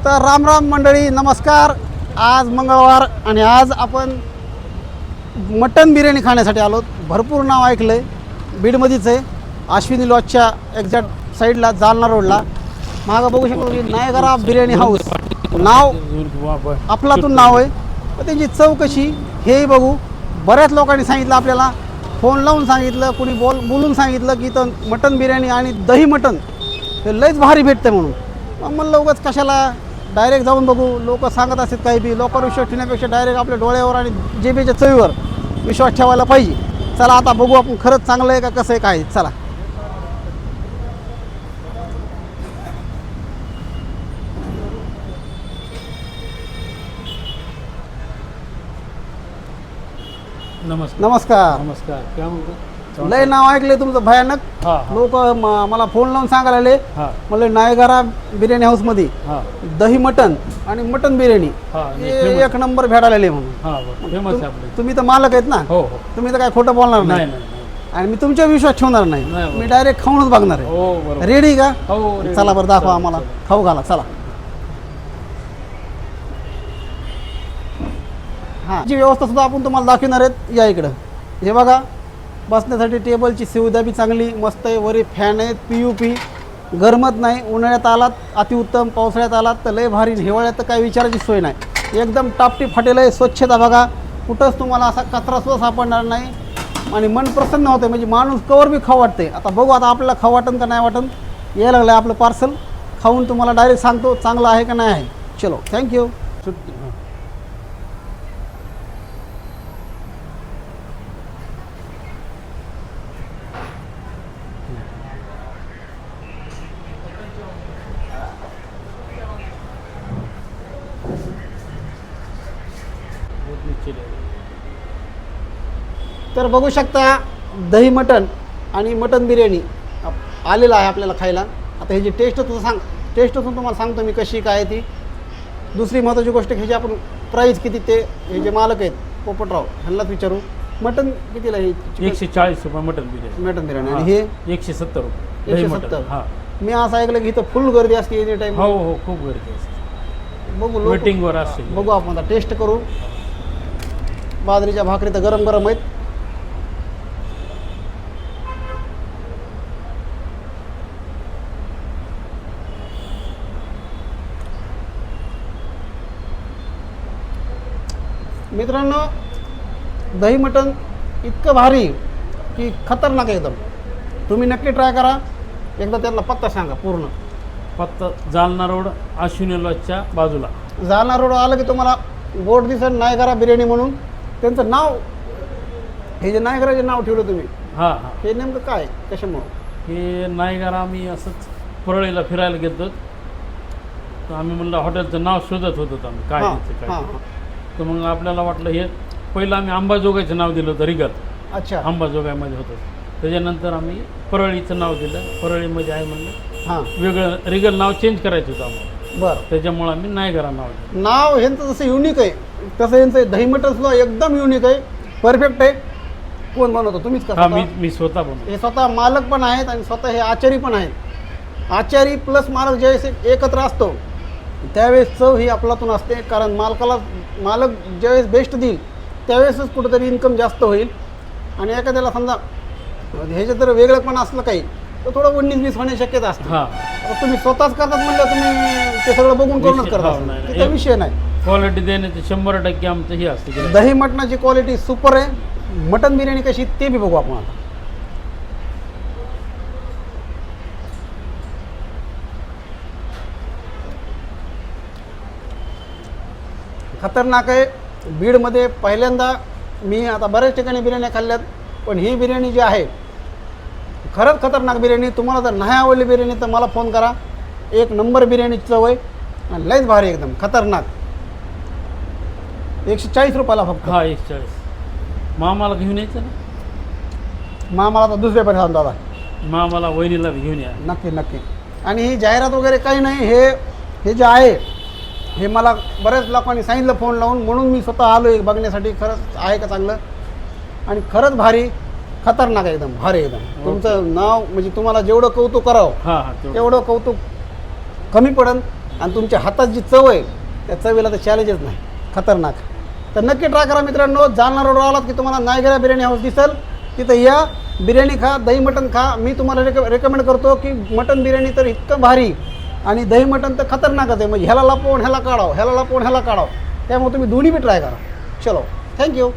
तर राम राम मंडळी, नमस्कार. आज मंगळवार आणि आज आपण मटन बिर्याणी खाण्यासाठी आलो. भरपूर नाव ऐकलं आहे, बीडमध्येच आहे, अश्विनी लॉजच्या एक्झॅक्ट साईडला, जालना रोडला. मागं बघू शकतो की नायगरा बिर्याणी हाऊस नाव आपलातून नाव आहे. तर त्यांची चव कशी हेही बघू. बऱ्याच लोकांनी सांगितलं, आपल्याला फोन लावून सांगितलं, कुणी बोलून सांगितलं की इथं मटन बिर्याणी आणि दही मटन हे लयच भारी भेटते म्हणून. मग म्हणलं उगाच कशाला, डायरेक्ट जाऊन बघू. लोक सांगत असतात काही बी, लोकांवर विश्वास ठेवण्यापेक्षा डायरेक्ट आपल्या डोळ्यावर आणि जेबीच्या चवीवर विश्वास ठेवायला पाहिजे. चला आता बघू आपण खरंच चांगलं आहे का कसं आहे काय. चला नमस्कार. नमस्कार. क्या म्हणतो? लय नाव ऐकले तुमचं भयानक. लोक मला फोन लावून सांगायला आले, म्हणलं नायगरा बिर्याणी हाऊसमध्ये दही मटन आणि मटन बिर्याणी एक नंबर भेटायला म्हणून. तुम्ही तर मालक आहेत ना, तुम्ही तर काय खोटं बोलणार नाही आणि मी तुमच्या विश्वास ठेवणार नाही. मी डायरेक्ट खाऊनच बघणार आहे. रेडी का? चला बरं, दाखवा आम्हाला, खाऊ घाला. चला. हां, जी व्यवस्था सुद्धा आपण तुम्हाला दाखवणार आहेत. या इकडं हे बघा, बसण्यासाठी टेबलची सुविधा बी चांगली मस्त आहे. वरी फॅन आहेत, PUP, गरमत नाही. उन्हाळ्यात आलात अतिउत्तम, पावसाळ्यात आलात तर लय भारी, हिवाळ्यात तर काही विचारायची सोय नाही. एकदम टापटीप हॉटेल आहे. स्वच्छता बघा, कुठंच तुम्हाला असा कचरा सुद्धा सापडणार नाही आणि मन प्रसन्न होतं. म्हणजे माणूस कवर बी खाऊ वाटते. आता बघू, आता आपल्याला खाऊ वाटन का नाही वाटन. यायला लागलं आपलं पार्सल, खाऊन तुम्हाला डायरेक्ट सांगतो चांगलं आहे का नाही आहे. चलो, थँक्यू. तर बघू शकता, दही मटन आणि मटन बिर्याणी आलेलं आहे आपल्याला खायला. आता ह्याची टेस्ट तुम्हाला सांगतो मी कशी काय ती. दुसरी महत्त्वाची गोष्ट, ह्याची आपण प्राईस किती, ते हे जे मालक आहेत पोपटराव ह्यांनाच विचारू. मटन कितीला आहे? 140 रुपये मटन बिर्याणी. आणि हे 170 रुपये. 170. मी असं ऐकलं की इथं फुल गर्दी असते एनी टाईम. हो, खूप गर्दी असते. बघू, वेटिंगवर असते. बघू आपण आता, टेस्ट करू. बाजरीच्या भाकरी तर गरम गरम आहेत. मित्रांनो, दही मटन इतकं भारी की खतरनाक एकदम. तुम्ही नक्की ट्राय करा. एकदा त्यांना पत्ता सांगा पूर्ण. फक्त जालना रोड, अश्विनी लॉजच्या बाजूला. जालना रोड आलं की तुम्हाला बोर्ड दिसेल, नायगरा बिर्याणी म्हणून. त्यांचं नाव, हे जे नायगराचे नाव ठेवलं तुम्ही, हे नेमकं काय, कशामुळं? हे नायगरा आम्ही असंच परळीला फिरायला गेलो, तर आम्ही म्हणलं हॉटेलचं नाव शोधत होतो आम्ही काय द्यायचं काय. तर मग आपल्याला वाटलं, हे पहिलं आम्ही अंबाजोगाईचं नाव दिलं होतं, रिगल. अच्छा. अंबाजोगाईमध्ये होतं. त्याच्यानंतर आम्ही परळीचं नाव दिलं. परळीमध्ये आहे म्हणलं, वेगळं रिगल नाव चेंज करायचं होतं आम्हाला. बरं. त्याच्यामुळं आम्ही नायगरा नाव दिलं. नाव ह्यांचं जसं युनिक आहे तसं यांचं दही मटन सुद्धा एकदम युनिक आहे, परफेक्ट आहे. कोण बनवतो? तुम्हीच का? मी स्वतः बनवतो. हे स्वतः मालक पण आहेत आणि स्वतः हे आचारी पण आहेत. आचारी प्लस मालक ज्यावेळेस एकत्र असतो त्यावेळेस चव ही आपलातून असते. कारण मालक ज्यावेळेस बेस्ट देईल त्यावेळेसच कुठंतरी इन्कम जास्त होईल. आणि एखाद्याला समजा ह्याच्यात जर वेगळं पण असलं काही तर थोडं 19-20 होण्याची शक्यता असते. आता तुम्ही स्वतःच करतात म्हणलं, तुम्ही ते सगळं बघून करूनच करतात, तिचा विषय नाही. क्वालिटी देण्याचे 100% आमचं हे असते. दही मटणाची क्वालिटी सुपर आहे. मटन बिर्याणी कशी ते बी बघू आपण आता. खतरनाक आहे. बीडमध्ये पहिल्यांदा मी, आता बऱ्याच ठिकाणी बिर्याणी खाल्ल्यात, पण ही बिर्याणी जी आहे खरंच खतरनाक बिर्याणी. तुम्हाला जर नाही आवडली बिर्याणी तर मला फोन करा. एक नंबर बिर्याणीची चव आहे आणि लयच भारी, एकदम खतरनाक. 140 रुपयाला फक्त. 140. मामाला घेऊन यायचं ना. मामाला तर दुसऱ्या पण सांगतो दादा. मामाला, वहिनीला घेऊन या. नक्की. आणि ही जाहिरात वगैरे काही नाही. हे जे आहे हे मला बऱ्याच लोकांनी सांगितलं फोन लावून, म्हणून मी स्वतः आलो एक बघण्यासाठी. खरंच आहे का चांगलं आणि खरंच भारी, खतरनाक एकदम भारी एकदम. तुमचं नाव म्हणजे तुम्हाला जेवढं कौतुक करावं तेवढं कौतुक कमी पडेल. आणि तुमच्या हातात जी चव आहे त्या चवीला तर चॅलेंजच नाही, खतरनाक. तर नक्की ट्राय करा मित्रांनो. जालना रोडवर आलात की तुम्हाला नायगरा बिर्याणी हाऊस दिसेल, तिथं या, बिर्याणी खा, दही मटण खा. मी तुम्हाला रेकमेंड करतो की मटण बिर्याणी तर इतकं भारी आणि दही मटण तर खतरनाकच आहे. म्हणजे ह्याला लपवून ह्याला काढावं, ह्याला लपवून ह्याला काढावं. त्यामुळे तुम्ही दोन्ही बी ट्राय करा. चलो, थँक्यू.